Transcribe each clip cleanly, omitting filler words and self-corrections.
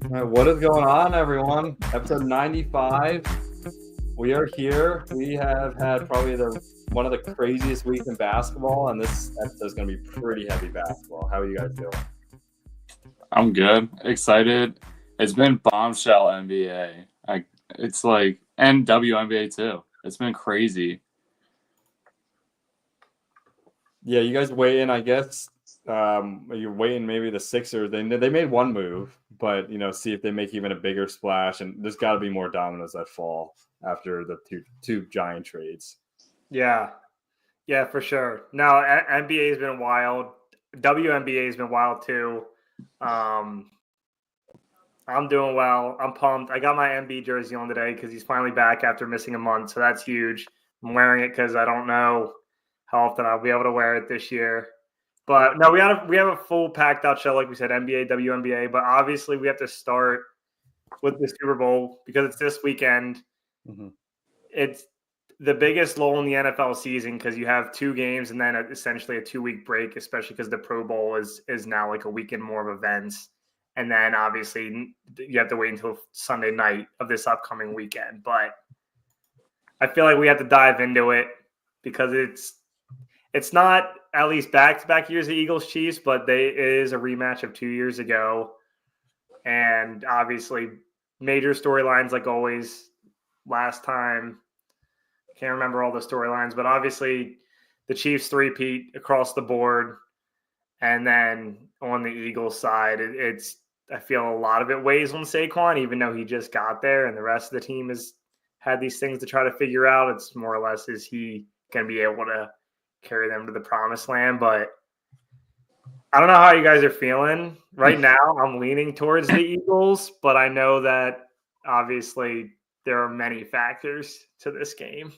What is going on, everyone? Episode 95. We are here. We have had probably one of the craziest weeks in basketball, and this episode is going to be pretty heavy basketball. How are you guys doing? I'm good. Excited. It's been bombshell NBA. It's like, and WNBA too. It's been crazy. Yeah, you guys waiting, I guess. You're waiting maybe the Sixers. They made one move, but see if they make even a bigger splash. And there's got to be more dominoes that fall after the two giant trades. Yeah, for sure. No, NBA has been wild. WNBA has been wild too. I'm doing well. I'm pumped. I got my MB jersey on today because he's finally back after missing a month, so that's huge. I'm wearing it because I don't know how often I'll be able to wear it this year. But no, we have a full packed out show, like we said, NBA, WNBA. But obviously, we have to start with the Super Bowl because it's this weekend. Mm-hmm. It's the biggest lull in the NFL season because you have two games and then essentially a 2-week break, especially because the Pro Bowl is now like a weekend more of events. And then obviously you have to wait until Sunday night of this upcoming weekend. But I feel like we have to dive into it because it's not at least back-to-back years of Eagles Chiefs, but it is a rematch of 2 years ago. And obviously major storylines like always. Last time, can't remember all the storylines, but obviously the Chiefs three-peat across the board. And then on the Eagles side, I feel a lot of it weighs on Saquon, even though he just got there and the rest of the team has had these things to try to figure out. It's more or less, is he going to be able to carry them to the promised land? But I don't know how you guys are feeling. Right now, I'm leaning towards the Eagles, but I know that obviously there are many factors to this game.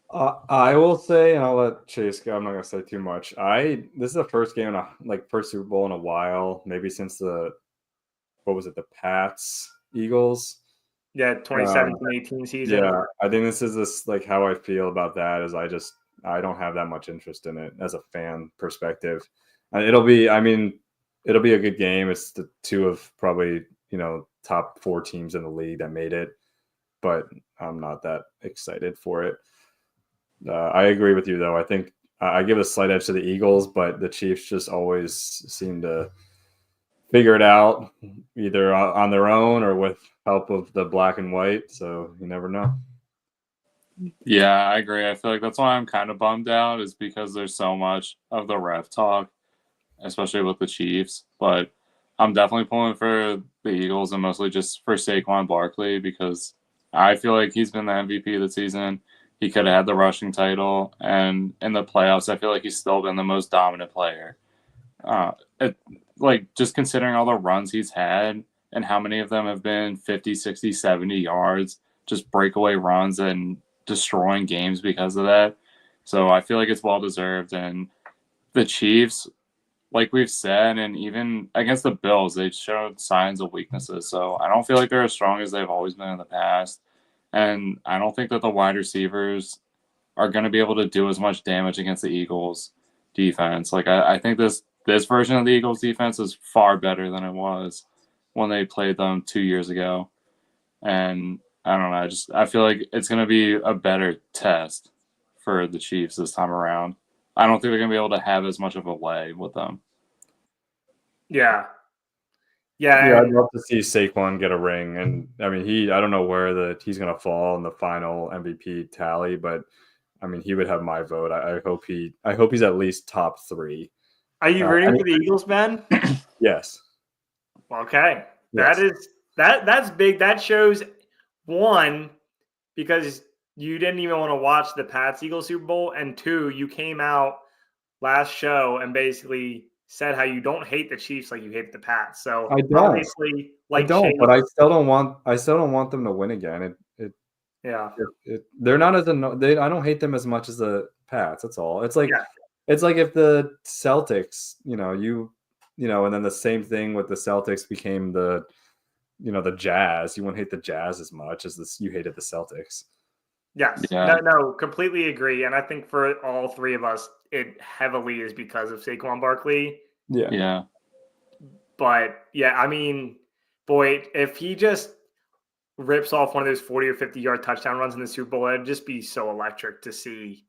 I will say, and I'll let Chase go. I'm not gonna say too much. This is the first game first Super Bowl in a while, maybe since the Pats Eagles. Yeah, 2017-18 season. Yeah, I think this is like how I feel about that. Is I don't have that much interest in it as a fan perspective. It'll be a good game. It's the two of probably top 4 teams in the league that made it, but I'm not that excited for it. I agree with you, though. I think I give a slight edge to the Eagles, but the Chiefs just always seem to figure it out either on their own or with help of the black and white. So you never know. Yeah, I agree. I feel like that's why I'm kind of bummed out, is because there's so much of the ref talk, especially with the Chiefs. But I'm definitely pulling for the Eagles, and mostly just for Saquon Barkley, because I feel like he's been the MVP of the season. He could have had the rushing title, and in the playoffs, I feel like he's still been the most dominant player. Just considering all the runs he's had and how many of them have been 50, 60, 70 yards, just breakaway runs and destroying games because of that. So I feel like it's well-deserved. And the Chiefs, like we've said, and even against the Bills, they showed signs of weaknesses. So I don't feel like they're as strong as they've always been in the past. And I don't think that the wide receivers are going to be able to do as much damage against the Eagles defense. Like I think this version of the Eagles defense is far better than it was when they played them 2 years ago. And I don't know. I feel like it's going to be a better test for the Chiefs this time around. I don't think they're going to be able to have as much of a way with them. Yeah. I'd love to see Saquon get a ring, and I mean, I don't know where he's going to fall in the final MVP tally, but I mean, he would have my vote. I hope he's at least top 3. Are you rooting for the Eagles, Ben? Yes. Okay, yes. That's big. That shows, one, because you didn't even want to watch the Pats Eagles Super Bowl, and 2, you came out last show and basically said how you don't hate the Chiefs like you hate the Pats. So I don't. Obviously, like, I don't, but I still don't want them to win again. They're not as I don't hate them as much as the Pats. That's all. It's like It's like if the Celtics, and then the same thing with the Celtics became the Jazz. You wouldn't hate the Jazz as much as you hated the Celtics. Yes. Yeah. No, completely agree. And I think for all three of us, it heavily is because of Saquon Barkley. Yeah. Yeah. But yeah, I mean, boy, if he just rips off one of those 40 or 50-yard touchdown runs in the Super Bowl, it'd just be so electric to see.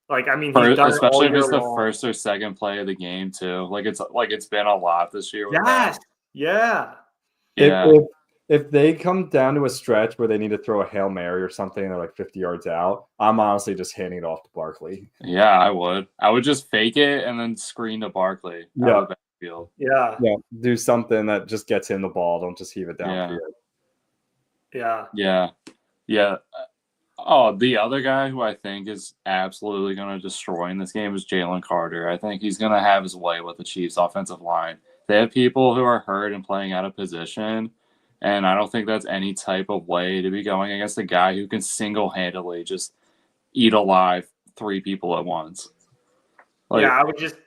Like, I mean, he's done it all especially if year it's the long. first or second play of the game too. Like it's been a lot this year. With Yes. that. Yeah. Yeah. If they come down to a stretch where they need to throw a Hail Mary or something and they're like 50 yards out, I'm honestly just handing it off to Barkley. Yeah, I would. I would just fake it and then screen to Barkley out of the backfield. Yeah. Yeah. Do something that just gets him the ball. Don't just heave it downfield. Yeah. Yeah. Yeah. Oh, the other guy who I think is absolutely going to destroy in this game is Jalen Carter. I think he's going to have his way with the Chiefs' offensive line. They have people who are hurt and playing out of position, and I don't think that's any type of way to be going against a guy who can single-handedly just eat alive 3 people at once. Like, yeah,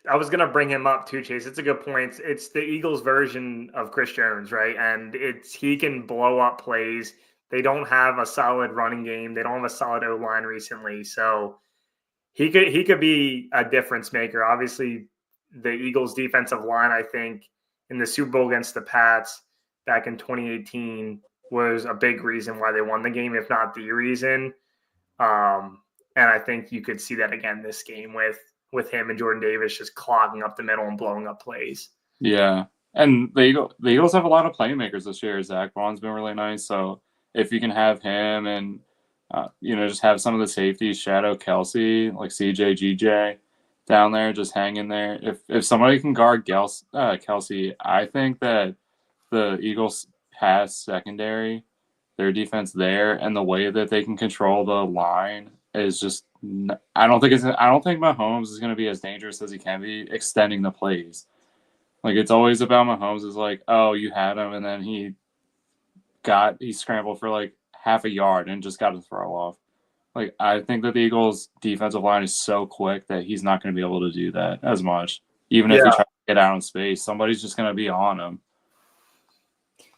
I was gonna bring him up too, Chase. It's a good point. It's the Eagles' version of Chris Jones, right? And he can blow up plays. They don't have a solid running game. They don't have a solid O-line recently, so he could be a difference maker. Obviously, the Eagles' defensive line, I think, in the Super Bowl against the Pats back in 2018 was a big reason why they won the game, if not the reason. And I think you could see that again this game with him and Jordan Davis just clogging up the middle and blowing up plays. Yeah, and the Eagles have a lot of playmakers this year. Zach Vaughn's been really nice, so if you can have him and just have some of the safeties shadow Kelsey, like CJ, GJ down there, just hang in there. If somebody can guard Kelsey, I think that the Eagles pass secondary, their defense there, and the way that they can control the line is just. I don't think Mahomes is going to be as dangerous as he can be extending the plays. Like, it's always about Mahomes is like, oh, you had him, and then he scrambled for like half a yard and just got to throw off. Like, I think that the Eagles' defensive line is so quick that he's not going to be able to do that as much. Even if he tries to get out in space, somebody's just going to be on him.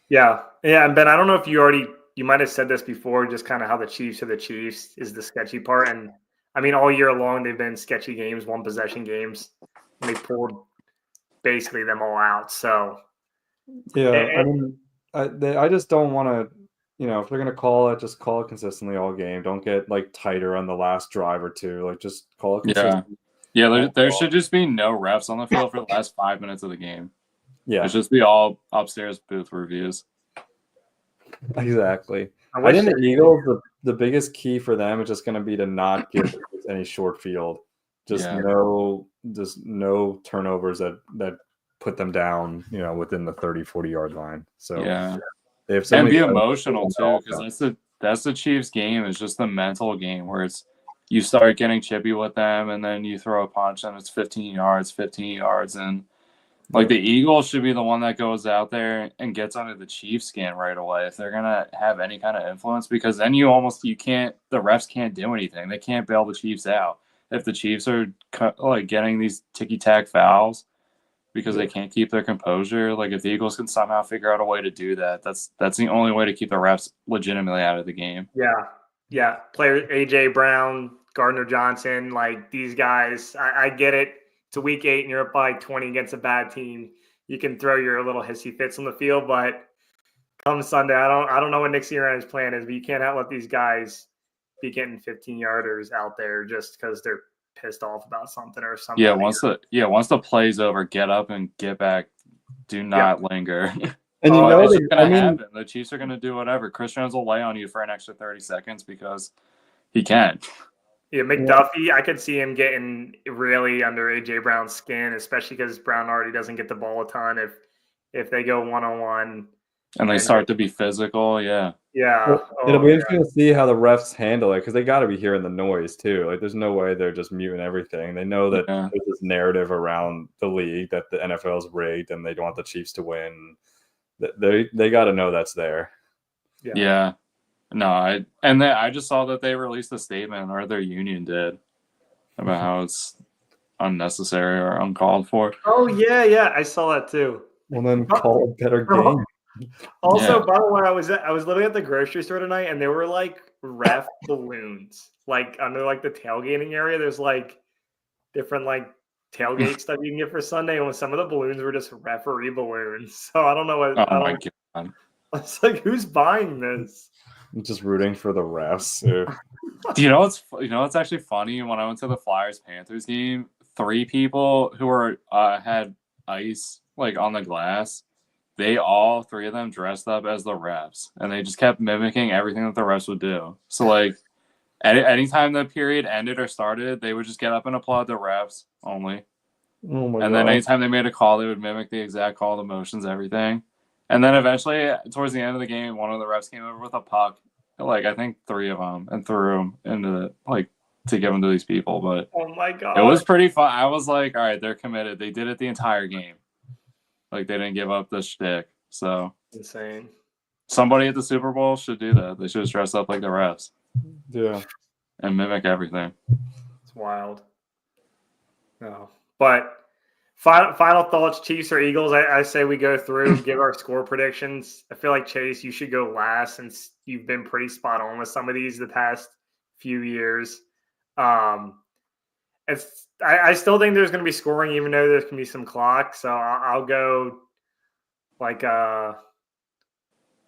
Yeah. Yeah. And Ben, I don't know if you might have said this before, just kind of how the Chiefs are the Chiefs is the sketchy part. And I mean, all year long, they've been sketchy games, one possession games. And they pulled basically them all out. So, yeah, I just don't want to, if they're going to call it, just call it consistently all game. Don't get like tighter on the last drive or two. Like, just call it consistently. Yeah, there should just be no refs on the field for the last 5 minutes of the game. Yeah. It should just be all upstairs booth reviews. Exactly. I think the Eagles, the biggest key for them is just going to be to not give any short field. Just no turnovers that put them down, within the 30, 40-yard line. So they have and be emotional too, because that's the Chiefs' game. It's just the mental game where it's you start getting chippy with them, and then you throw a punch, and it's 15 yards, and like the Eagles should be the one that goes out there and gets under the Chiefs' skin right away if they're gonna have any kind of influence, because then the refs can't do anything. They can't bail the Chiefs out if the Chiefs are like getting these ticky-tack fouls because they can't keep their composure. Like, if the Eagles can somehow figure out a way to do that, that's the only way to keep the refs legitimately out of the game. Yeah. Player AJ Brown, Gardner Johnson, like these guys, I get it. It's a week 8 and you're up by 20 against a bad team. You can throw your little hissy fits on the field, but come Sunday, I don't know what Nick Sirianni's plan is, but you can't let these guys be getting 15-yarders out there just because they're pissed off about something or something. Yeah, once the play's over, get up and get back. Do not linger. And happen. The Chiefs are going to do whatever. Chris Jones will lay on you for an extra 30 seconds because he can. Yeah, McDuffie, I could see him getting really under A.J. Brown's skin, especially because Brown already doesn't get the ball a ton if they go one-on-one. And they start to be physical, yeah. Yeah. It'll be interesting to see how the refs handle it, because they got to be hearing the noise, too. Like, there's no way they're just muting everything. They know that there's this narrative around the league that the NFL is rigged and they don't want the Chiefs to win. They got to know that's there. Yeah. No, I just saw that they released a statement, or their union did, about how it's unnecessary or uncalled for. Oh yeah, I saw that too. Well, then call a better game. Also, by the way, I was living at the grocery store tonight, and there were like ref balloons, like under like the tailgating area. There's like different like tailgate stuff you can get for Sunday, and some of the balloons were just referee balloons. So I don't know what. Oh my god. It's like, who's buying this? I'm just rooting for the refs. Too. What's actually funny? When I went to the Flyers Panthers game, 3 people who were had ice like on the glass, all 3 of them dressed up as the refs, and they just kept mimicking everything that the refs would do. So like, anytime the period ended or started, they would just get up and applaud the refs only. Oh my And God. then anytime they made a call, they would mimic the exact call, the motions, everything. And then eventually, towards the end of the game, one of the refs came over with a puck, like I think 3 of them, and threw them into to give them to these people. But Oh my God. it was pretty fun. I was like, all right, they're committed. They did it the entire game. Like, they didn't give up the shtick. So insane. somebody at the Super Bowl should do that. They should just dress up like the refs. Yeah. And mimic everything. It's wild. No. But final thoughts, Chiefs or Eagles? I say we go through and give our score predictions. I feel like, Chase, you should go last since you've been pretty spot on with some of these the past few years. I still think there's going to be scoring, even though there's going to be some clock. So I'll go like a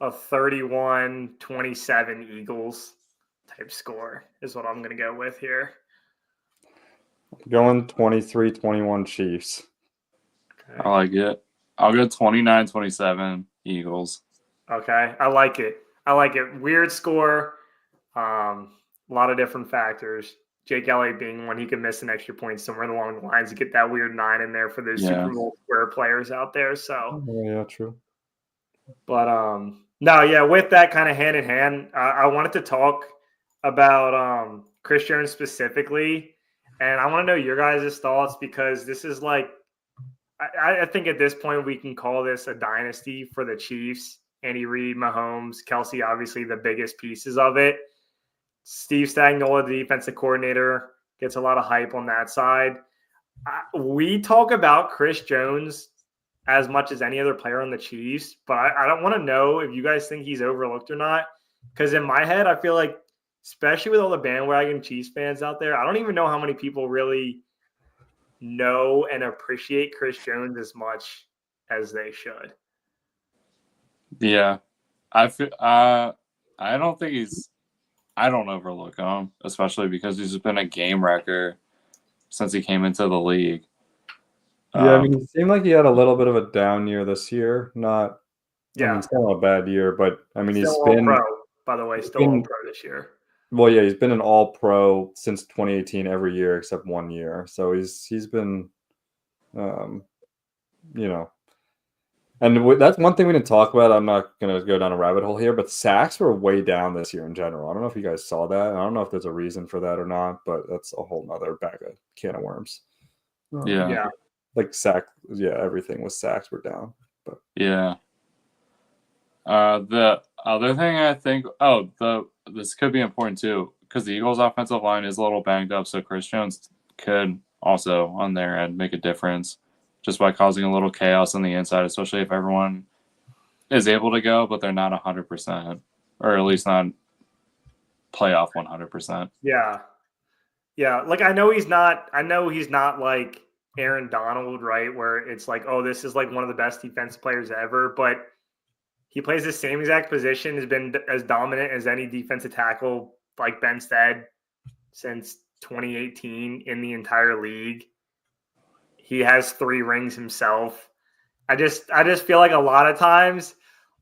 31-27 Eagles type score is what I'm going to go with here. Going 23-21 Chiefs. Okay. I like it. I'll go 29-27 Eagles. Okay. I like it. Weird score. A lot of different factors. Jake Elliott being one, he could miss an extra point somewhere along the lines to get that weird 9 in there for those Super Bowl square players out there. So yeah, true. But no, yeah, with that kind of hand in hand, I wanted to talk about Chris Jones specifically, and I want to know your guys' thoughts because this is like, I think at this point we can call this a dynasty for the Chiefs. Andy Reid, Mahomes, Kelsey, obviously the biggest pieces of it. Steve Spagnuolo, the defensive coordinator, gets a lot of hype on that side. We talk about Chris Jones as much as any other player on the Chiefs, but I don't want to know if you guys think he's overlooked or not. Because in my head, I feel like, especially with all the bandwagon Chiefs fans out there, I don't even know how many people really know and appreciate Chris Jones as much as they should. Yeah. I don't think I don't overlook him, especially because he's been a game wrecker since he came into the league. Yeah, I mean, it seemed like he had a little bit of a down year this year. I mean, it's not a bad year, but I mean, still all pro, by the way, still all pro this year. Well, yeah, he's been an all-pro since 2018 every year except 1 year. So he's been, and that's one thing we didn't talk about. I'm not going to go down a rabbit hole here, but sacks were way down this year in general. I don't know if you guys saw that. I don't know if there's a reason for that or not, but that's a whole nother bag of can of worms. Yeah. Like everything with sacks were down. But yeah. The other thing I think, this could be important too, because the Eagles' offensive line is a little banged up, so Chris Jones could also on their end make a difference just by causing a little chaos on the inside, especially if everyone is able to go, but they're not 100%, or at least not playoff 100%. Yeah. Like I know he's not like Aaron Donald, right? Where it's like, oh, this is like one of the best defensive players ever, but he plays the same exact position, has been as dominant as any defensive tackle like Ben said since 2018 in the entire league. He has 3 rings himself. I just feel like a lot of times,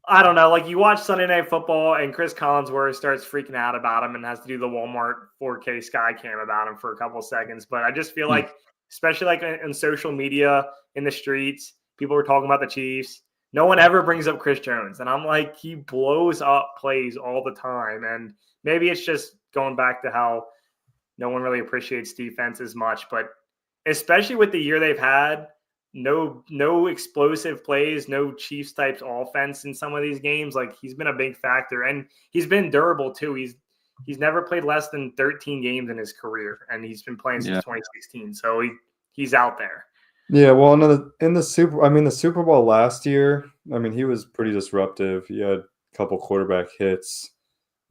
I don't know, like you watch Sunday Night Football and Chris Collinsworth starts freaking out about him and has to do the Walmart 4K sky cam about him for a couple seconds. But I just feel like, especially like in social media, in the streets, people were talking about the Chiefs. No one ever brings up Chris Jones. And I'm like, he blows up plays all the time. And maybe it's just going back to how no one really appreciates defense as much. But especially with the year they've had, no explosive plays, no Chiefs types offense in some of these games. Like he's been a big factor. And he's been durable too. He's never played less than 13 games in his career. And he's been playing since 2016. So he's out there. Yeah, well, in the Super Bowl last year, I mean, he was pretty disruptive. He had a couple quarterback hits.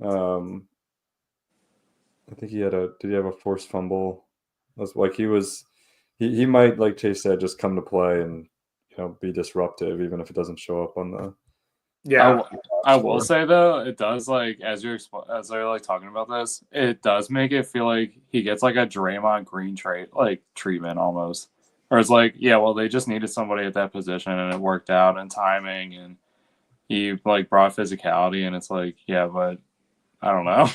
I think did he have a forced fumble? That's like he might, like Chase said, just come to play and be disruptive, even if it doesn't show up on Yeah. I will say though, it does like as they're like talking about this, it does make it feel like he gets like a Draymond Green treatment almost, or it's like yeah, well they just needed somebody at that position and it worked out and timing and he like brought physicality and it's like yeah, but I don't know.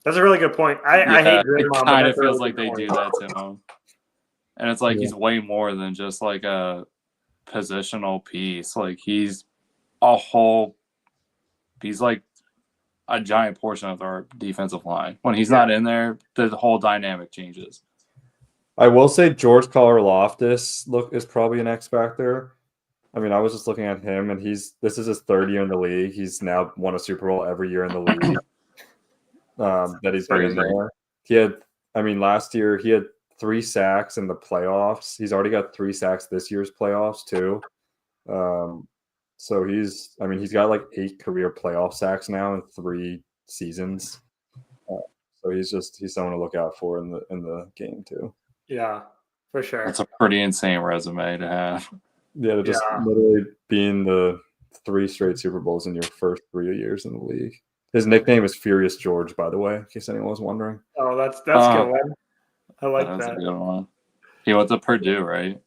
That's a really good point. I Yeah, hate it Draymond, but kind that's of a feels really like good they point. do that to him, and it's like Yeah. he's way more than just like a positional piece. Like he's a whole. He's like a giant portion of our defensive line. When he's not in there, the whole dynamic changes. I will say George Karlaftis is probably an X factor. I mean, I was just looking at him, and this is his third year in the league. He's now won a Super Bowl every year in the league that he's been in there. Last year he had 3 sacks in the playoffs. He's already got 3 sacks this year's playoffs too. So he's got like 8 career playoff sacks now in 3 seasons. So he's someone to look out for in the game too. Yeah, for sure. That's a pretty insane resume to have. Yeah, to just literally be in the 3 straight Super Bowls in your first 3 years in the league. His nickname is Furious George, by the way, in case anyone was wondering. Oh, that's a good one. I like that's that. A good one. He went to Purdue, right?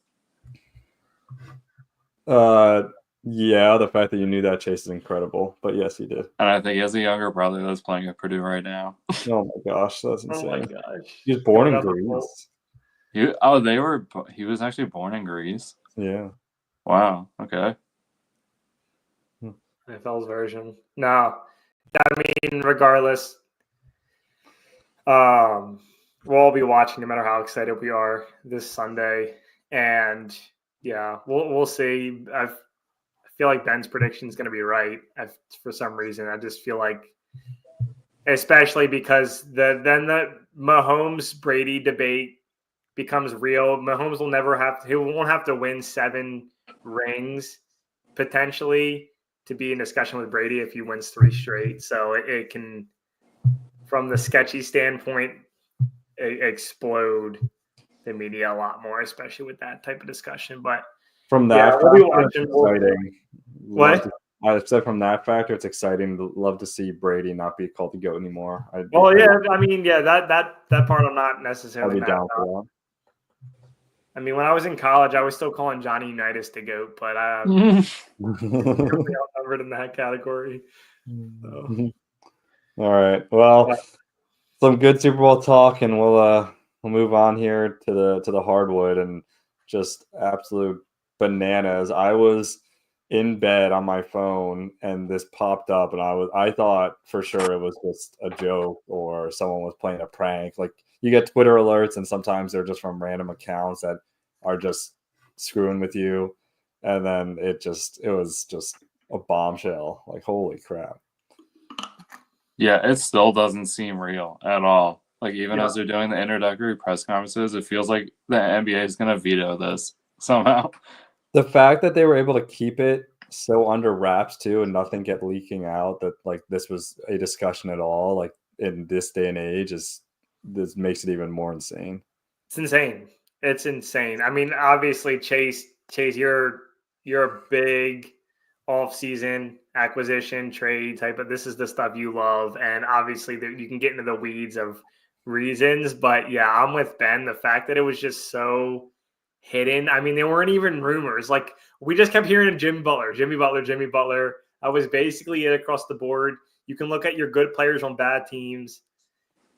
Yeah, the fact that you knew that, Chase, is incredible. But yes, he did. And I think he has a younger brother that's playing at Purdue right now. Oh my gosh, that's insane. Oh my gosh. He was born in Greece. He was actually born in Greece. Yeah. Wow. Okay. NFL's version. No. I mean, regardless, we'll all be watching no matter how excited we are this Sunday. And yeah, we'll see. I feel like Ben's prediction is going to be right for some reason. I just feel like, especially because then the Mahomes Brady debate becomes real. Mahomes he won't have to win 7 rings potentially to be in discussion with Brady if he wins 3 straight. So it can, from the sketchy standpoint, explode the media a lot more, especially with that type of discussion. But from that, it's exciting. What? I said from that factor, it's exciting. Love to see Brady not be called the GOAT anymore. that part I'm not necessarily mad down for about. I mean, when I was in college, I was still calling Johnny Unitas the GOAT, but outnumbered in that category. So. All right. Well, some good Super Bowl talk, and we'll move on here to the hardwood and just absolute bananas. I was in bed on my phone, and this popped up, and I thought for sure it was just a joke or someone was playing a prank. Like, you get Twitter alerts, and sometimes they're just from random accounts that are just screwing with you. And then it was just a bombshell. Like, holy crap. Yeah, it still doesn't seem real at all. Like, even as they're doing the introductory press conferences, it feels like the NBA is going to veto this somehow. The fact that they were able to keep it so under wraps too, and nothing kept leaking out that like this was a discussion at all, like in this day and age, this makes it even more insane. It's insane. It's insane. I mean, obviously, Chase, you're a big off-season acquisition trade type of. This is the stuff you love, and obviously, you can get into the weeds of reasons. But yeah, I'm with Ben. The fact that it was just so hidden. I mean, they weren't even rumors. Like, we just kept hearing Jimmy Butler. That was basically it across the board. You can look at your good players on bad teams.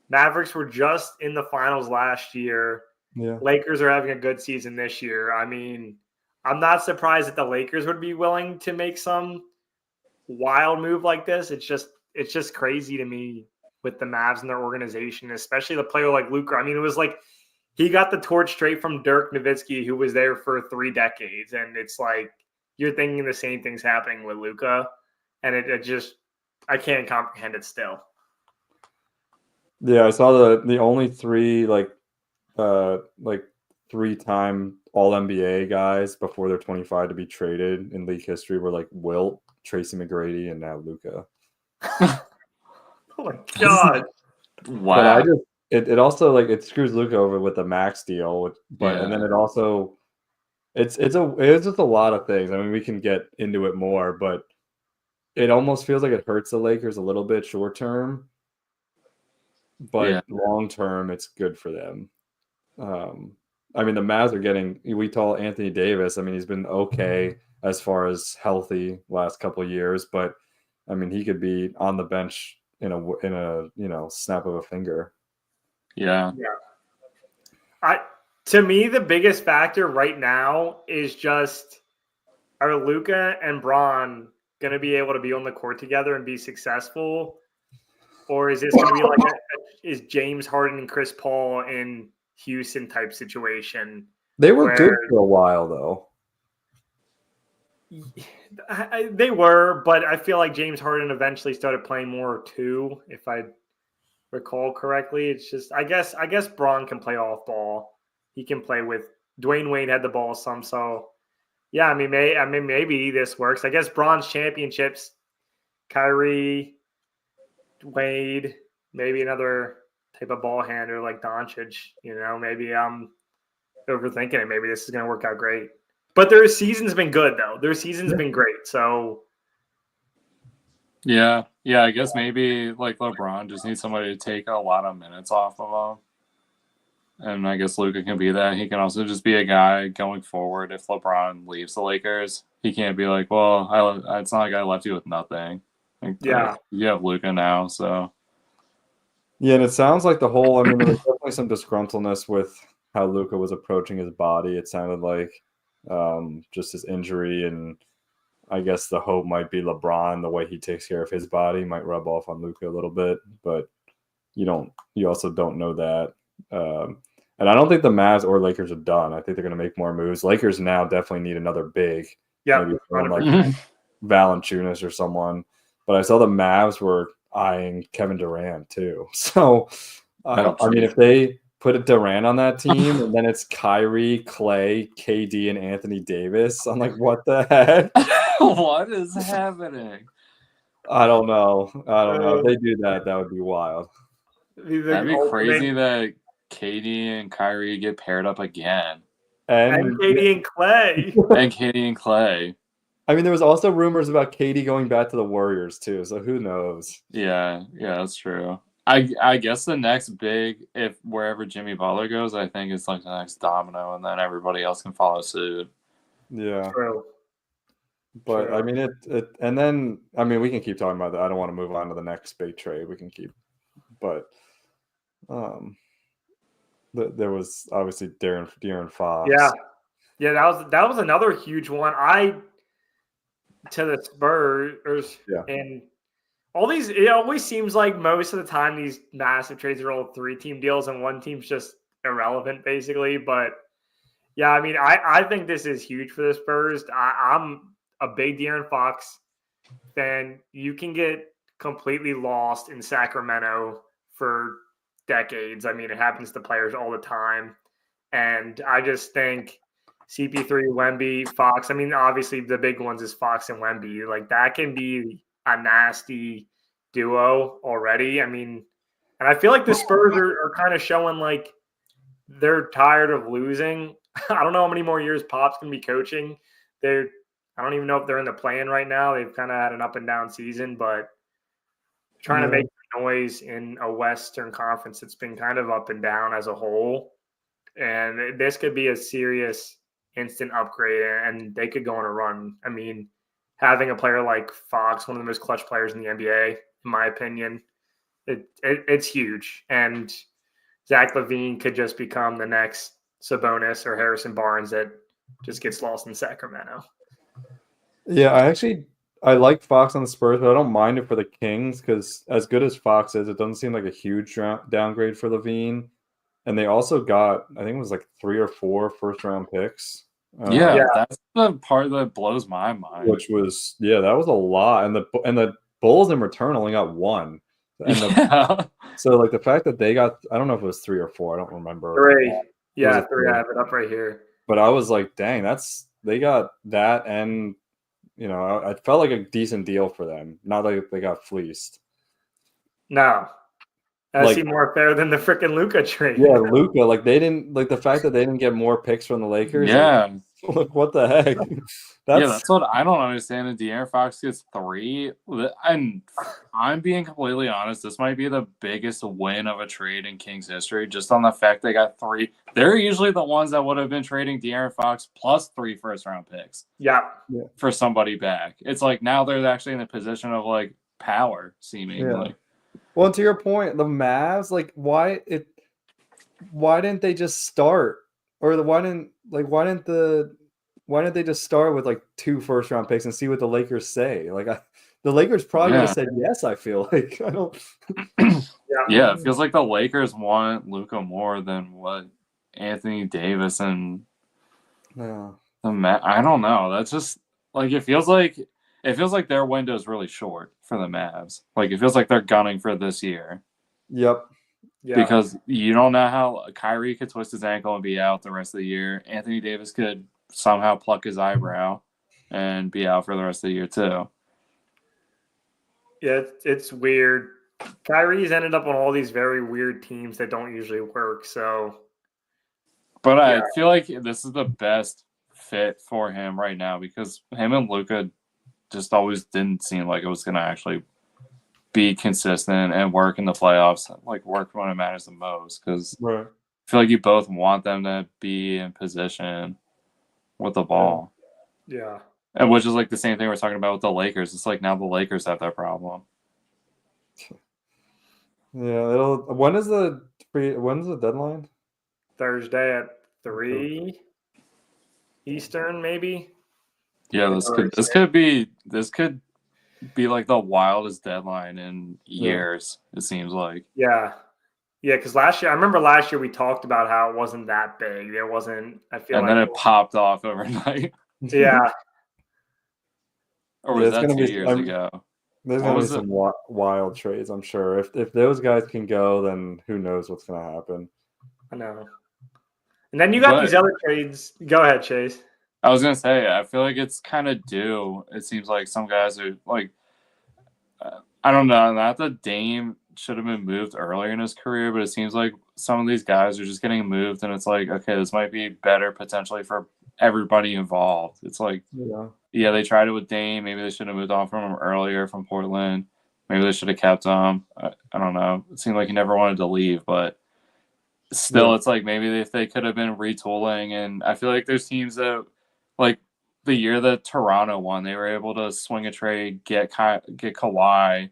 Mavericks were just in the finals last year. Yeah. Lakers are having a good season this year. I mean, I'm not surprised that the Lakers would be willing to make some wild move like this. It's just crazy to me with the Mavs and their organization, especially the player like Luka. I mean, it was like he got the torch straight from Dirk Nowitzki, who was there for 3 decades. And it's like you're thinking the same thing's happening with Luka. And it just – I can't comprehend it still. Yeah, I saw the only 3 3-time All-NBA guys before they're 25 to be traded in league history were like Wilt, Tracy McGrady, and now Luka. Oh my God. Wow. But it also like it screws Luka over with the max deal, and then it also it's just a lot of things. I mean, we can get into it more, but it almost feels like it hurts the Lakers a little bit short term, but long term, it's good for them. I mean, the Mavs are getting. We told Anthony Davis. I mean, he's been okay as far as healthy last couple of years, but I mean, he could be on the bench in a snap of a finger. Yeah. To me, the biggest factor right now is just, are Luka and Bron going to be able to be on the court together and be successful? Or is this going to be like is James Harden and Chris Paul in Houston type situation? They were good for a while, though. They were, but I feel like James Harden eventually started playing more too, if I recall correctly. It's just, I guess Bron can play off ball. He can play with Dwayne Wade had the ball some, so yeah. I mean, maybe this works. I guess Bron's championships, Kyrie, Wade, maybe another type of ball handler like Doncic. Maybe I'm overthinking it. Maybe this is going to work out great. But their season's been good though. Their season's been great. So yeah. I guess maybe like LeBron just needs somebody to take a lot of minutes off of him. And I guess Luka can be that. He can also just be a guy going forward. If LeBron leaves the Lakers, he can't be like, well, it's not like I left you with nothing. You have Luka now, so. Yeah, and it sounds like there was definitely some disgruntledness with how Luka was approaching his body. It sounded like just his injury, and I guess the hope might be LeBron, the way he takes care of his body, might rub off on Luka a little bit, but you also don't know that. And I don't think the Mavs or Lakers are done. I think they're going to make more moves. Lakers now definitely need another big. Yeah, maybe someone like Valanciunas or someone. But I saw the Mavs were eyeing Kevin Durant too. So I mean, if they put a Durant on that team and then it's Kyrie, Clay, KD, and Anthony Davis, I'm like, what the heck? What is happening? I don't know. If they do that, that would be wild. That'd be crazy that KD and Kyrie get paired up again. And KD and Clay. And KD and Clay. I mean, there was also rumors about KD going back to the Warriors too, so who knows? Yeah, that's true. I guess the next big, if wherever Jimmy Butler goes, I think it's like the next domino, and then everybody else can follow suit. Yeah. True. But True. I mean and then we can keep talking about that. I don't want to move on to the next big trade. We can keep, but there was obviously De'Aaron Fox. Yeah, that was another huge one. To the Spurs, and all these. It always seems like most of the time these massive trades are all 3-team deals, and one team's just irrelevant, basically. But yeah, I mean, I think this is huge for the Spurs. I'm a big De'Aaron Fox fan. You can get completely lost in Sacramento for decades. I mean, it happens to players all the time. And I just think CP3, Wemby, Fox. I mean, obviously the big ones is Fox and Wemby. Like that can be a nasty duo already. I mean, and I feel like the Spurs are kind of showing like they're tired of losing. I don't know how many more years Pop's going to be coaching. I don't even know if they're in the play-in right now. They've kind of had an up and down season, but trying to make noise in a Western Conference that's been kind of up and down as a whole. And this could be a serious instant upgrade, and they could go on a run. I mean, having a player like Fox, one of the most clutch players in the NBA, in my opinion, it's huge. And Zach LaVine could just become the next Sabonis or Harrison Barnes that just gets lost in Sacramento. Yeah, I like Fox on the Spurs, but I don't mind it for the Kings because as good as Fox is, it doesn't seem like a huge downgrade for LaVine. And they also got, I think it was like 3 or 4 first-round picks. That's the part that blows my mind. Which was, that was a lot. And the Bulls in return only got 1. And so like the fact that they got, I don't know if it was 3 or 4, I don't remember. 3. Yeah, 3. I have it up right here. But I was like, dang, they got that, and I felt like a decent deal for them. Not like they got fleeced. No. That seemed more fair than the freaking Luka trade. Yeah, Luka. Like they didn't, like the fact that they didn't get more picks from the Lakers. Yeah. Like, Look, what the heck? That's what I don't understand. And De'Aaron Fox gets 3. And I'm being completely honest. This might be the biggest win of a trade in Kings history, just on the fact they got 3. They're usually the ones that would have been trading De'Aaron Fox plus 3 first-round picks. Yeah. For somebody back. It's like now they're actually in a position of like power, seemingly. Yeah. Well, to your point, the Mavs, like, why didn't they just start, or why didn't they just start with like 2 first-round picks and see what the Lakers say? Like, the Lakers probably would have said yes. I feel like I don't. Yeah, it feels like the Lakers want Luka more than what Anthony Davis and Yeah. I don't know. That's just like it feels like their window is really short for the Mavs. Like it feels like they're gunning for this year. Yep. Yeah. Because you don't know how Kyrie could twist his ankle and be out the rest of the year. Anthony Davis could somehow pluck his eyebrow and be out for the rest of the year too. Yeah, it's weird. Kyrie's ended up on all these very weird teams that don't usually work. So, but I feel like this is the best fit for him right now because him and Luka just always didn't seem like it was going to actually be consistent and work in the playoffs, like work when it matters the most. Because I feel like you both want them to be in position with the ball. Yeah. And which is like the same thing we're talking about with the Lakers. It's like now the Lakers have that problem. Yeah, when's the deadline? Thursday at 3 Eastern, maybe. Yeah, this could be like the wildest deadline in years. It seems like. Yeah, because last year we talked about how it wasn't that big. There wasn't. I feel. And then it popped off overnight. Yeah. Or was that 2 years ago? There's going to be some wild trades, I'm sure. If those guys can go, then who knows what's going to happen. I know. And then you got these other trades. Go ahead, Chase. I was going to say, I feel like it's kind of due. It seems like some guys are like, I don't know, not that Dame should have been moved earlier in his career, but it seems like some of these guys are just getting moved, and it's like, okay, this might be better potentially for everybody involved. It's like, yeah, they tried it with Dame. Maybe they should have moved on from him earlier from Portland. Maybe they should have kept him. I don't know. It seemed like he never wanted to leave, but still, it's like maybe if they could have been retooling. And I feel like there's teams that, like the year that Toronto won, they were able to swing a trade, get Kawhi,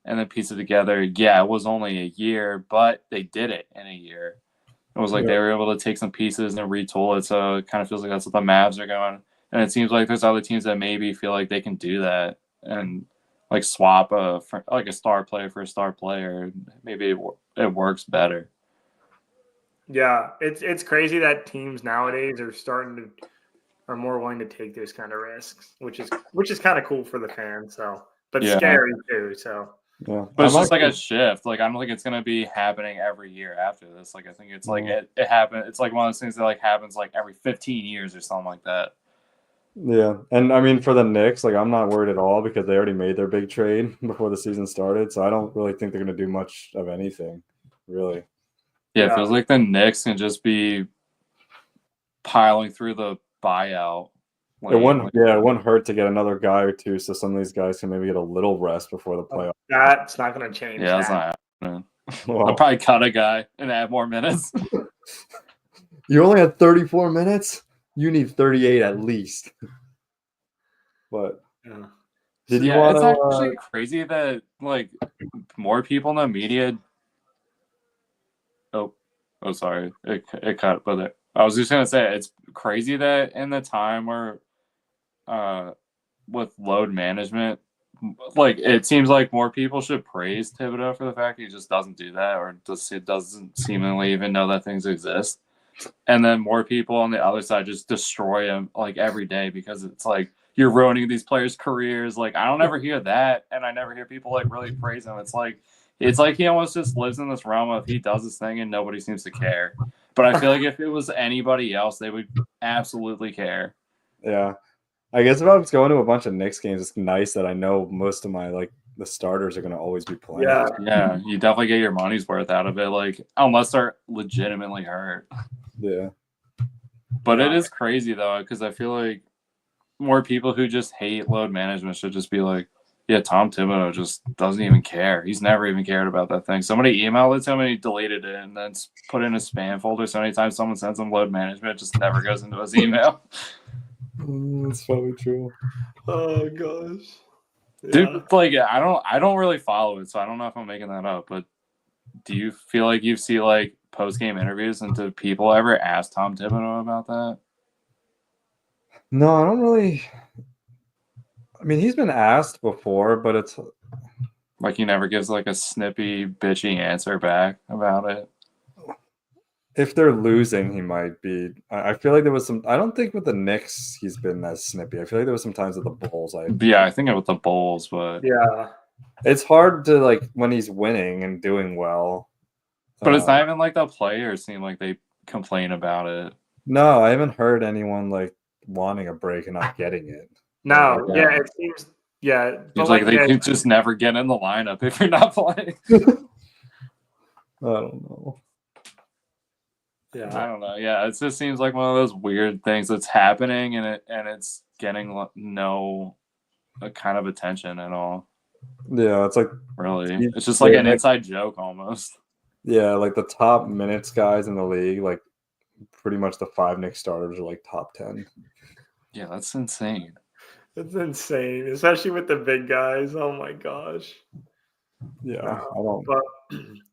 and then piece it together. Yeah, it was only a year, but they did it in a year. It was like they were able to take some pieces and retool it. So it kind of feels like that's what the Mavs are going. And it seems like there's other teams that maybe feel like they can do that and like swap a star player for a star player. Maybe it works better. Yeah, it's crazy that teams nowadays are more willing to take those kind of risks, which is kind of cool for the fans. So, but scary too. So. Yeah, but it's just like a shift. Like I don't think it's gonna be happening every year after this. Like I think it's like it happened. It's like one of those things that like happens like every 15 years or something like that. Yeah, and I mean for the Knicks, like I'm not worried at all because they already made their big trade before the season started. So I don't really think they're gonna do much of anything, really. Yeah, it feels like the Knicks can just be piling through the buyout. It wouldn't hurt to get another guy or two so some of these guys can maybe get a little rest before the playoffs. That's not going to change. Yeah, that's not happening. I'll probably cut a guy and add more minutes. You only had 34 minutes? You need 38 at least. But did you want to... It's actually crazy that like more people in the media... Oh, sorry. It cut, but I was just going to say it's crazy that in the time where with load management, like it seems like more people should praise Thibodeau for the fact he just doesn't do that or doesn't seemingly even know that things exist. And then more people on the other side just destroy him like every day because it's like you're ruining these players' careers. Like I don't ever hear that, and I never hear people like really praise him. It's like he almost just lives in this realm of he does this thing and nobody seems to care. But I feel like if it was anybody else, they would absolutely care. Yeah. I guess if I was going to a bunch of Knicks games, it's nice that I know most of my the starters are going to always be playing. Yeah, you definitely get your money's worth out of it, like unless they're legitimately hurt. Yeah. But it is crazy though, because I feel like more people who just hate load management should just be like, yeah, Tom Thibodeau just doesn't even care. He's never even cared about that thing. Somebody emailed it to him and he deleted it and then put it in a spam folder. So anytime someone sends him load management, it just never goes into his email. That's probably true. Oh gosh. Dude, like I don't really follow it, so I don't know if I'm making that up, but do you feel like you see like post game interviews and do people ever ask Tom Thibodeau about that? No, I don't really. I mean, he's been asked before, but it's like he never gives like a snippy, bitchy answer back about it. If they're losing, he might be. I feel like there was some. I don't think with the Knicks he's been as snippy. I feel like there was some times with the Bulls. Yeah, I think it with the Bulls, but yeah, it's hard to like when he's winning and doing well. But it's not even like the players seem like they complain about it. No, I haven't heard anyone like wanting a break and not getting it. No, yeah, it seems, yeah. It's like they could just never get in the lineup if you're not playing. I don't know. Yeah, I don't know. Yeah, it just seems like one of those weird things that's happening, and it's getting no kind of attention at all. Yeah, it's like really, it's just like an inside joke almost. Yeah, like the top minutes guys in the league, like pretty much the 5 Knicks starters are like top 10. Yeah, that's insane. It's insane, especially with the big guys. Oh my gosh. Yeah, I don't. But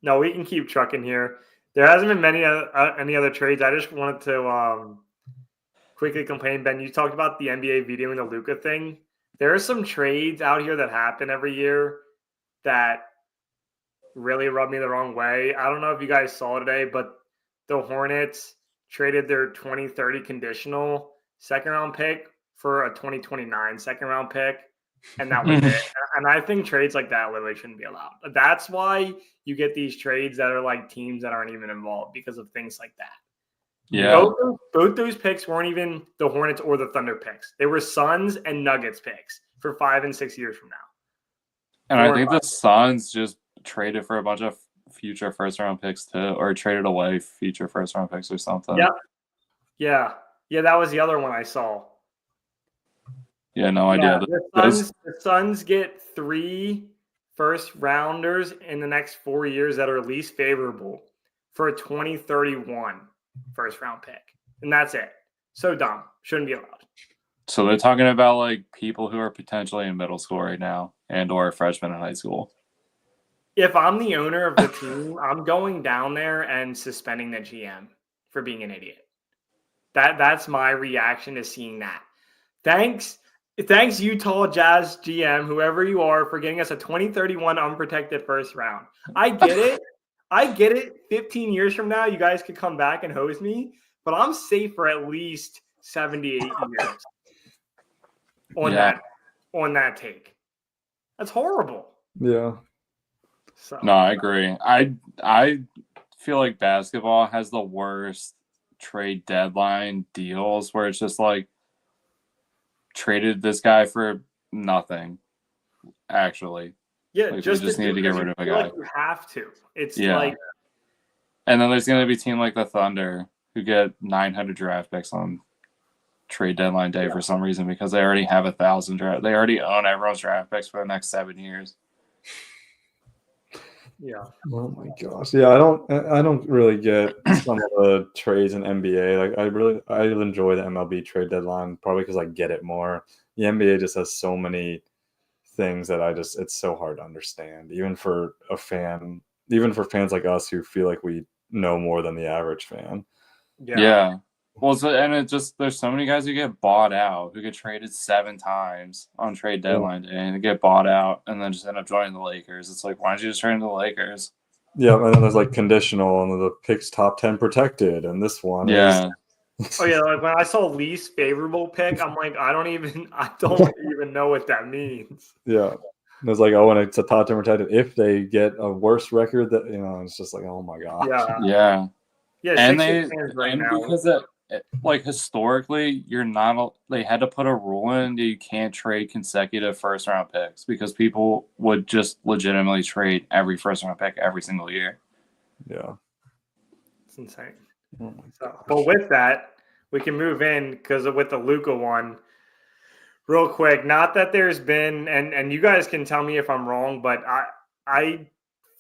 no, we can keep trucking here. There hasn't been any other trades. I just wanted to quickly complain, Ben. You talked about the NBA videoing the Luka thing. There are some trades out here that happen every year that really rubbed me the wrong way. I don't know if you guys saw today, but the Hornets traded their 2030 conditional second-round pick for a 2029 second-round pick, and that was it. And I think trades like that literally shouldn't be allowed. That's why you get these trades that are like teams that aren't even involved because of things like that. Yeah. Both those picks weren't even the Hornets or the Thunder picks. They were Suns and Nuggets picks for 5 and 6 years from now. And I think the Suns just traded for a bunch of future first-round picks too, or traded away future first-round picks or something. Yeah. That was the other one I saw. Yeah, no idea. The Suns get 3 first-rounders in the next 4 years that are least favorable for a 2031 first-round pick. And that's it. So dumb. Shouldn't be allowed. So they're talking about like people who are potentially in middle school right now and or freshmen in high school. If I'm the owner of the team, I'm going down there and suspending the GM for being an idiot. That's my reaction to seeing that. Thanks Utah Jazz GM, whoever you are, for getting us a 2031 unprotected first round. I get it. 15 years from now, you guys could come back and host me, but I'm safe for at least 78 years on that take. That's horrible. Yeah. So. No, I agree. I feel like basketball has the worst trade deadline deals where it's just like traded this guy for nothing. Actually, yeah, like, just need to get rid of a guy. Like you have to. It's like, and then there's going to be a team like the Thunder who get 900 draft picks on trade deadline day for some reason because they already have 1,000 draft. They already own everyone's draft picks for the next 7 years. Yeah. Oh my gosh. Yeah, I don't really get some of the trades in NBA. Like I enjoy the MLB trade deadline probably because I get it more. The NBA just has so many things that it's so hard to understand, even for fans like us who feel like we know more than the average fan. Yeah. Well, there's so many guys who get bought out, who get traded 7 times on trade deadline day and get bought out and then just end up joining the Lakers. It's like, why don't you just trade into the Lakers? Yeah, and then there's like conditional and the picks top 10 protected, and this one. Yeah. Oh yeah, like when I saw least favorable pick, I'm like, I don't even know what that means. Yeah. And it's like, and it's a top 10 protected if they get a worse record that it's just like, oh my gosh. Yeah. Yeah, and because like historically, they had to put a rule in that you can't trade consecutive first round picks because people would just legitimately trade every first round pick every single year. Yeah. It's insane. Oh my but with that, we can move in because with the Luka one, real quick. Not that there's been, and you guys can tell me if I'm wrong, but I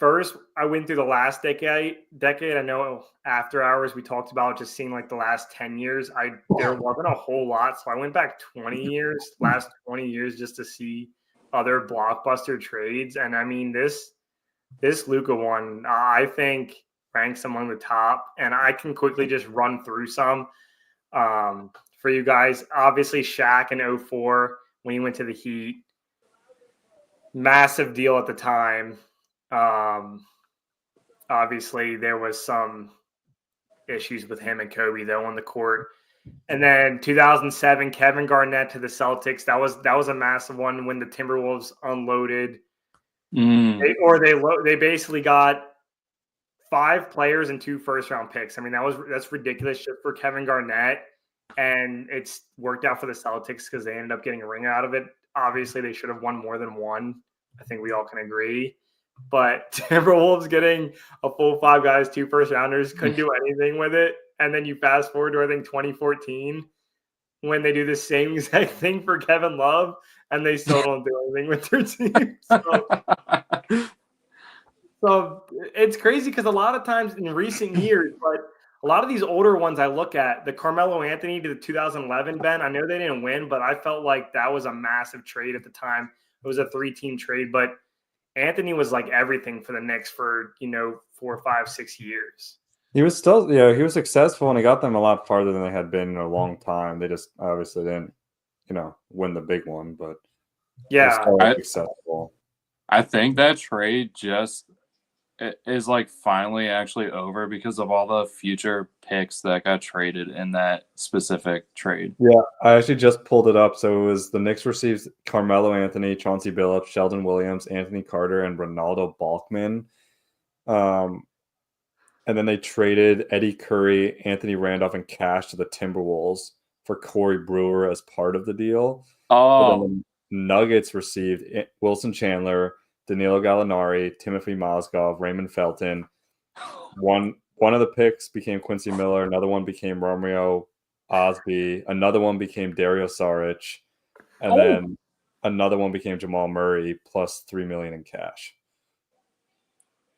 went through the last decade. I know after hours we talked about just seeing like the last 10 years. There wasn't a whole lot, so I went back 20 years, last 20 years, just to see other blockbuster trades. And I mean this Luka one, I think ranks among the top. And I can quickly just run through some for you guys. Obviously, Shaq in 2004 when he went to the Heat, massive deal at the time. Obviously, there was some issues with him and Kobe though on the court. And then 2007, Kevin Garnett to the Celtics. That was a massive one when the Timberwolves unloaded. They basically got 5 players and 2 first-round picks. I mean, that's ridiculous shit for Kevin Garnett, and it's worked out for the Celtics because they ended up getting a ring out of it. Obviously, they should have won more than one. I think we all can agree. But Timberwolves getting a full 5 guys, 2 first-rounders, couldn't do anything with it. And then you fast forward to, I think, 2014 when they do the same exact thing for Kevin Love, and they still don't do anything with their team. So it's crazy because a lot of times in recent years, but a lot of these older ones I look at, the Carmelo Anthony to the 2011, Ben, I know they didn't win, but I felt like that was a massive trade at the time. It was a 3-team trade, but Anthony was like everything for the Knicks for, 4, 5, 6 years. He was successful and he got them a lot farther than they had been in a long time. They just obviously didn't, win the big one, but yeah, successful. I think that trade just is like finally actually over because of all the future picks that got traded in that specific trade. Yeah, I actually just pulled it up. So it was the Knicks received Carmelo Anthony, Chauncey Billups, Sheldon Williams, Anthony Carter, and Ronaldo Balkman. And then they traded Eddie Curry, Anthony Randolph, and cash to the Timberwolves for Corey Brewer as part of the deal. Oh, the Nuggets received Wilson Chandler, Danilo Gallinari, Timothy Mozgov, Raymond Felton. One of the picks became Quincy Miller. Another one became Romeo Osby. Another one became Dario Saric. And then another one became Jamal Murray plus $3 million in cash.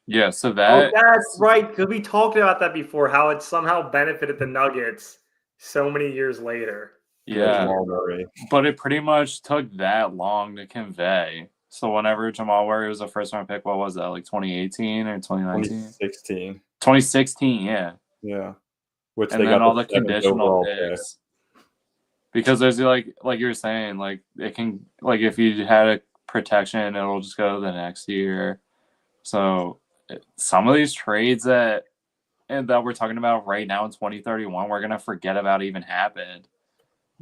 Yeah, so that's right, because we talked about that before, how it somehow benefited the Nuggets so many years later. Yeah, but it pretty much took that long to convey. So whenever Jamal Murray was a first-round pick, what was that, like 2018 or 2019? 2016. 2016, yeah. Yeah. And then all the conditional picks. Because there's like you were saying, like it can, like if you had a protection, it'll just go to the next year. So some of these trades that we're talking about right now in 2031, we're gonna forget about even happened.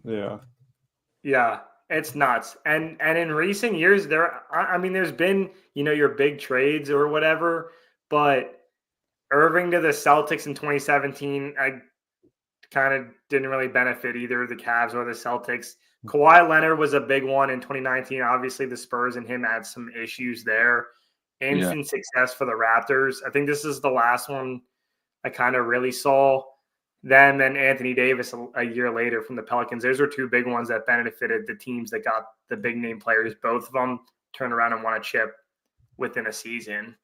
Yeah. Yeah, it's nuts. And in recent years, there's been, your big trades or whatever, but Irving to the Celtics in 2017, I kind of didn't really benefit either the Cavs or the Celtics. Kawhi Leonard was a big one in 2019. Obviously, the Spurs and him had some issues there. Instant success for the Raptors. I think this is the last one I kind of really saw. Them and Anthony Davis a year later from the Pelicans. Those are 2 big ones that benefited the teams that got the big name players. Both of them turned around and won a chip within a season.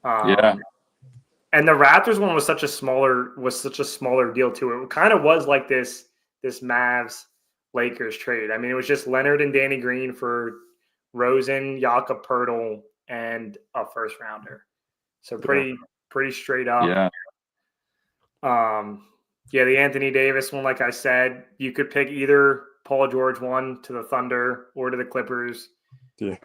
And the Raptors one was such a smaller deal too. It kind of was like this Mavs Lakers trade. I mean, it was just Leonard and Danny Green for Rosen, Jakob Poeltl, and a first rounder. So pretty straight up. Yeah. The Anthony Davis one, like I said, you could pick either Paul George one to the Thunder or to the Clippers. Yeah.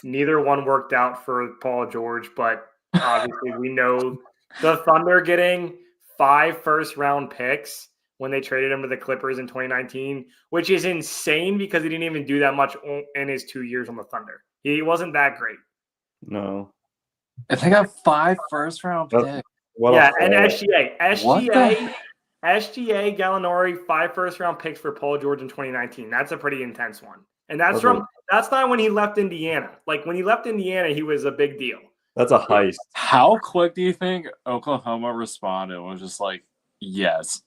Neither one worked out for Paul George, but obviously we know the Thunder getting 5 first-round picks when they traded him to the Clippers in 2019, which is insane because he didn't even do that much in his 2 years on the Thunder. He wasn't that great. No. If they got 5 first-round picks. And SGA, Gallinari, 5 first-round picks for Paul George in 2019. That's a pretty intense one. And that's not when he left Indiana. Like when he left Indiana, he was a big deal. That's a heist. How quick do you think Oklahoma responded? Was just like, yes.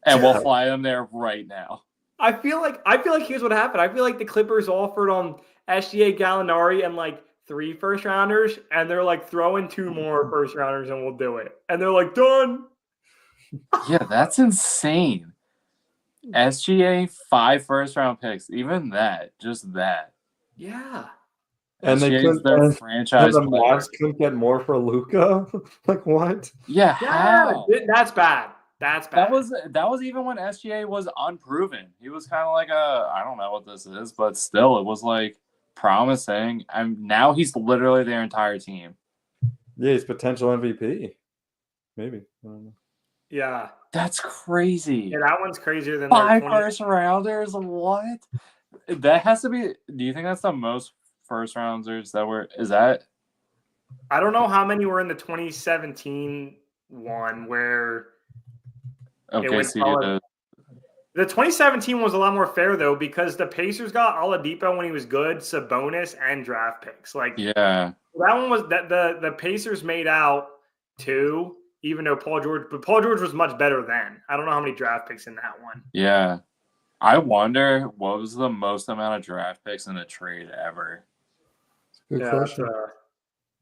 and we'll fly them there right now. I feel like here's what happened. I feel like the Clippers offered SGA, Gallinari, and like 3 first rounders, and they're like throwing 2 more first rounders, and we'll do it. And they're like, done. Yeah, that's insane. SGA 5 first round picks, even that, just that. Yeah. And they SGA's couldn't. their franchise the player. Mavs couldn't get more for Luka. Like what? Yeah, how? That's bad. That's bad. That was even when SGA was unproven. He was kind of like I don't know what this is, but still, it was like promising. And now he's literally their entire team. Yeah, he's potential MVP. Maybe. I don't know. Yeah. That's crazy. Yeah, that one's crazier than 5 first rounders. What? That has to be. Do you think that's the most first rounders that were? Is that? I don't know how many were in the 2017 one where. Okay, so the 2017 was a lot more fair though because the Pacers got Oladipo when he was good, Sabonis, and draft picks. Like yeah, that one was that the Pacers made out 2, even though Paul George was much better then. I don't know how many draft picks in that one. Yeah, I wonder what was the most amount of draft picks in a trade ever. Good question.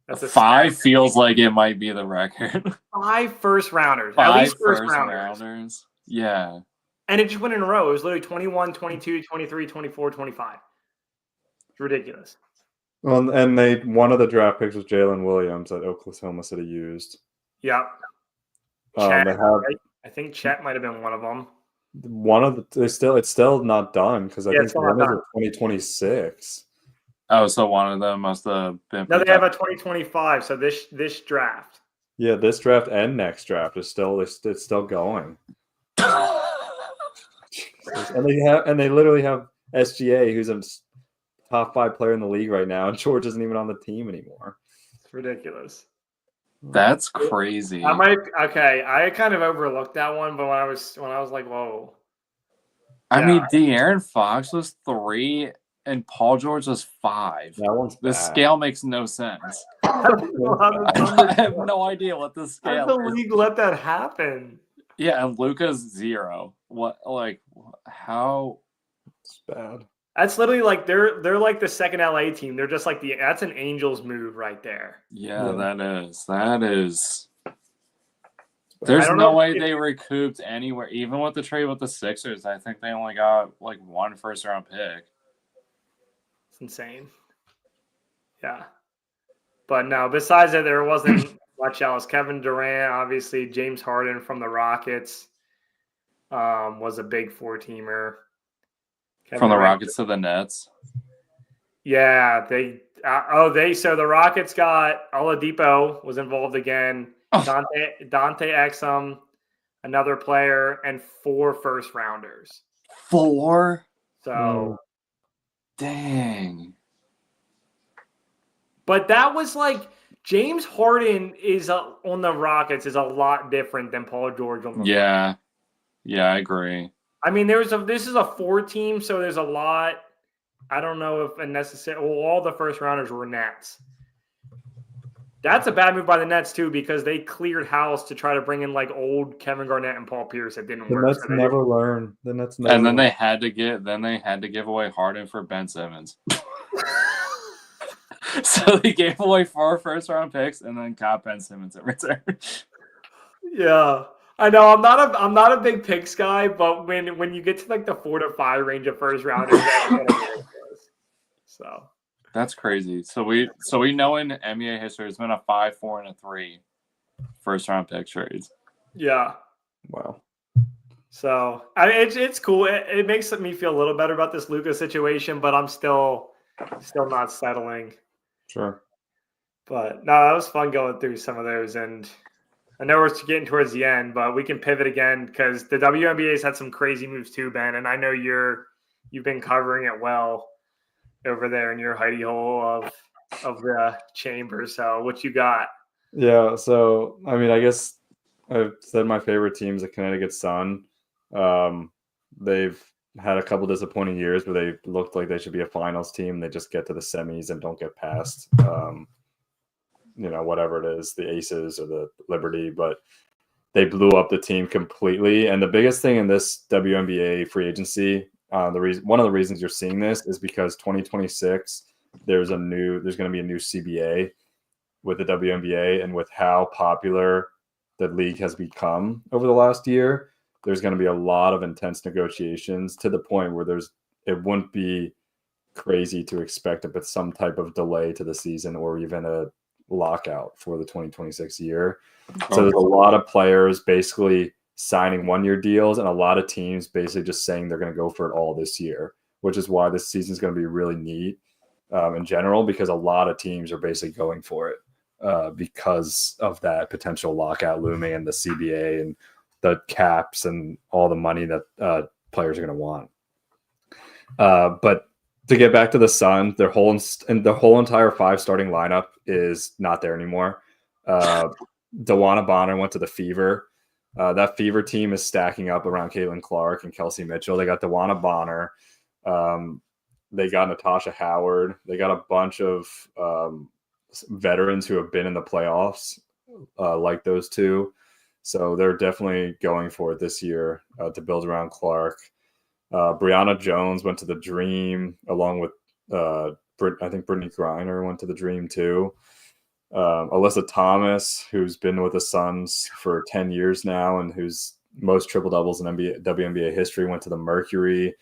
That's a 5 feels like it might be the record. 5 first rounders. 5 at least first rounders. Yeah. And it just went in a row. It was literally 21, 22, 23, 24, 25. It's ridiculous. Well, and one of the draft picks was Jalen Williams that Oklahoma City used. Yep. I think Chet might have been one of them. One of it's still not done because I think one is 2026. Oh, so one of them must have been. No, they have a 2025. So this draft. Yeah, this draft and next draft is still it's still going. and they literally have SGA, who's a top 5 player in the league right now, and George isn't even on the team anymore. It's ridiculous. That's crazy. I kind of overlooked that one, but when I was like, whoa. I mean, De'Aaron Fox was 3 and Paul George was 5. That one's bad. The scale makes no sense. I have no idea what the scale is. How the league let that happen? Yeah, and Luka's 0. What? Like, how? It's bad. That's literally like they're like the second LA team. They're just like that's an Angels move right there. Yeah, that is. There's no way they recouped anywhere. Even with the trade with the Sixers, I think they only got like 1 first round pick. It's insane. Yeah. But no, besides that, there wasn't much else. Kevin Durant, obviously, James Harden from the Rockets was a big 4-teamer. From the Rockets to the Nets. Yeah, so the Rockets got Oladipo was involved again. Dante Exum, another player, and 4 first rounders. 4? So dang. But that was like James Harden is on the Rockets is a lot different than Paul George on the Rockets. Yeah, I agree. I mean, this is a 4 team, so there's a lot. I don't know if all the first rounders were Nets. That's a bad move by the Nets too, because they cleared house to try to bring in like old Kevin Garnett and Paul Pierce. It didn't work. The Nets never learn. And then they had to give away Harden for Ben Simmons. So they gave away 4 first round picks and then got Ben Simmons in return. Yeah. I know I'm not a big picks guy, but when you get to like the 4 to 5 range of first rounders, that's ridiculous. So that's crazy. So we know in NBA history it's been a 5, 4, and a 3 first round pick trades. Yeah. Wow. So it's cool. It makes me feel a little better about this Luka situation, but I'm still not settling. Sure. But no, that was fun going through some of those, and I know we're getting towards the end, but we can pivot again because the WNBA's had some crazy moves too, Ben. And I know you've been covering it well over there in your hidey hole of the chamber. So what you got? Yeah. So I mean, I guess I've said my favorite team is the Connecticut Sun. They've had a couple disappointing years, but they looked like they should be a finals team. They just get to the semis and don't get past. Whatever it is, the Aces or the Liberty. But they blew up the team completely. And the biggest thing in this WNBA free agency, one of the reasons you're seeing this is because 2026 there's going to be a new CBA with the WNBA, and with how popular the league has become over the last year, there's going to be a lot of intense negotiations to the point where it wouldn't be crazy to expect some type of delay to the season or even a lockout for the 2026 year. So there's a lot of players basically signing 1-year deals and a lot of teams basically just saying they're going to go for it all this year, which is why this season is going to be really neat in general, because a lot of teams are basically going for it because of that potential lockout looming and the CBA and the caps and all the money that players are going to want. But to get back to the Sun, their whole entire 5 starting lineup is not there anymore. DeWanna Bonner went to the Fever. That Fever team is stacking up around Caitlin Clark and Kelsey Mitchell. They got DeWanna Bonner. They got Natasha Howard. They got a bunch of veterans who have been in the playoffs, like those two. So they're definitely going for it this year to build around Clark. Brianna Jones went to the Dream along with I think Brittany Griner went to the Dream too. Alyssa Thomas, who's been with the Suns for 10 years now and who's most triple doubles in WNBA history, went to the Mercury.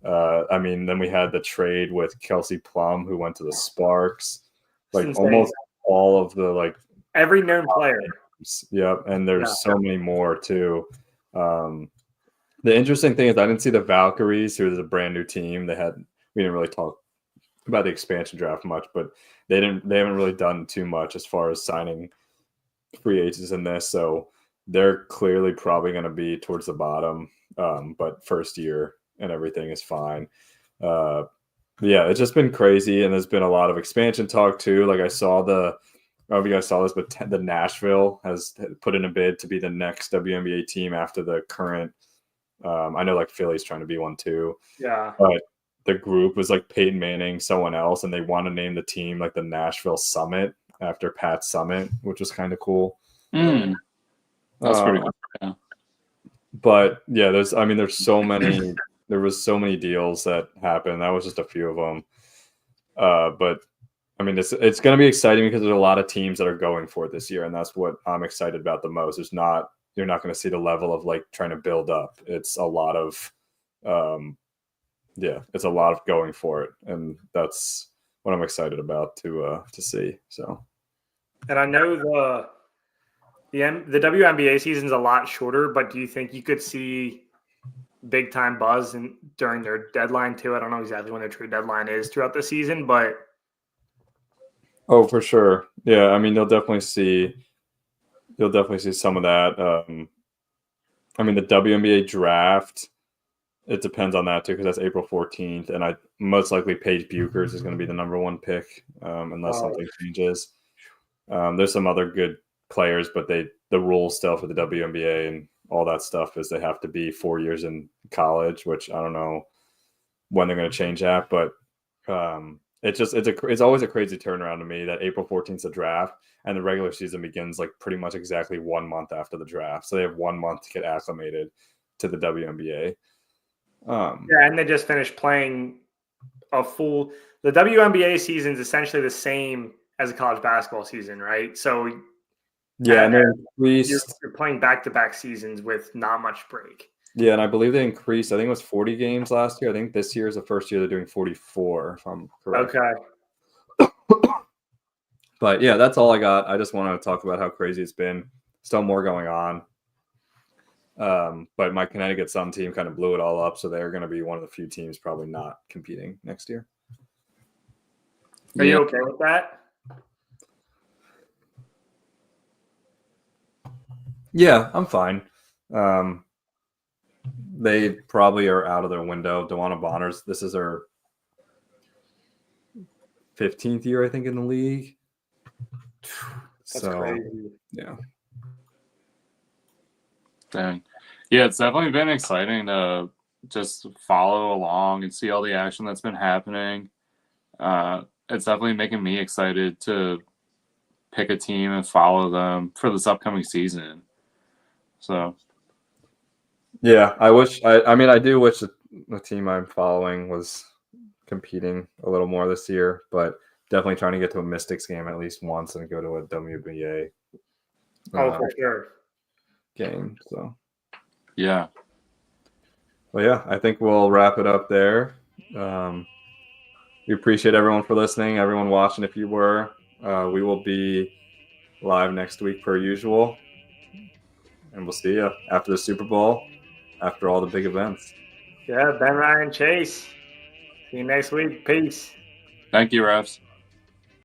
Then we had the trade with Kelsey Plum, who went to the Sparks. Almost all of the every known player. Yep, and there's so many more too. The interesting thing is I didn't see the Valkyries, who is a brand new team. We didn't really talk about the expansion draft much, but they haven't really done too much as far as signing free agents in this. So they're clearly probably going to be towards the bottom. But first year and everything is fine. It's just been crazy, and there's been a lot of expansion talk too. Like I don't know if you guys saw this, but the Nashville has put in a bid to be the next WNBA team after the current. I know Philly's trying to be one too. Yeah. But the group was Peyton Manning, someone else, and they want to name the team the Nashville Summit after Pat Summit, which was kind of cool. That's pretty cool. Yeah. But yeah, there's so many. There was so many deals that happened. That was just a few of them. But it's going to be exciting because there's a lot of teams that are going for it this year, and that's what I'm excited about the most. You're not going to see the level of trying to build up. It's a lot of, it's a lot of going for it, and that's what I'm excited about to see. So, and I know the WNBA season's a lot shorter, but do you think you could see big time buzz during their deadline too? I don't know exactly when their trade deadline is throughout the season, but for sure, yeah. You'll definitely see some of that. The WNBA draft, it depends on that too, because that's April 14th, and most likely Paige Buchers is going to be the number 1 pick, unless something changes. There's some other good players, but the rules still for the WNBA and all that stuff is they have to be 4 years in college, which I don't know when they're going to change that, but it's always a crazy turnaround to me that April 14th is the draft and the regular season begins pretty much exactly 1 month after the draft. So they have 1 month to get acclimated to the WNBA. And they just finished playing the WNBA season is essentially the same as a college basketball season, right? So and you're playing back-to-back seasons with not much break. Yeah, and I believe they increased. I think it was 40 games last year. I think this year is the first year they're doing 44, if I'm correct. Okay. But yeah, that's all I got. I just want to talk about how crazy it's been. Still more going on. But my Connecticut Sun team kind of blew it all up, so they're going to be one of the few teams probably not competing next year. Are you okay with that? Yeah, I'm fine. They probably are out of their window. DeWanna Bonner's, this is her 15th year, I think, in the league. That's crazy. Yeah. Dang. Yeah, it's definitely been exciting to just follow along and see all the action that's been happening. It's definitely making me excited to pick a team and follow them for this upcoming season. So Yeah, I do wish the team I'm following was competing a little more this year, but definitely trying to get to a Mystics game at least once and go to a WBA For sure. game. So yeah. well, yeah, I think we'll wrap it up there. We appreciate everyone for listening, everyone watching. If you were, we will be live next week per usual, and we'll see you after the Super Bowl, after all the big events. Yeah, Ben Ryan Chase. See you next week. Peace. Thank you, refs.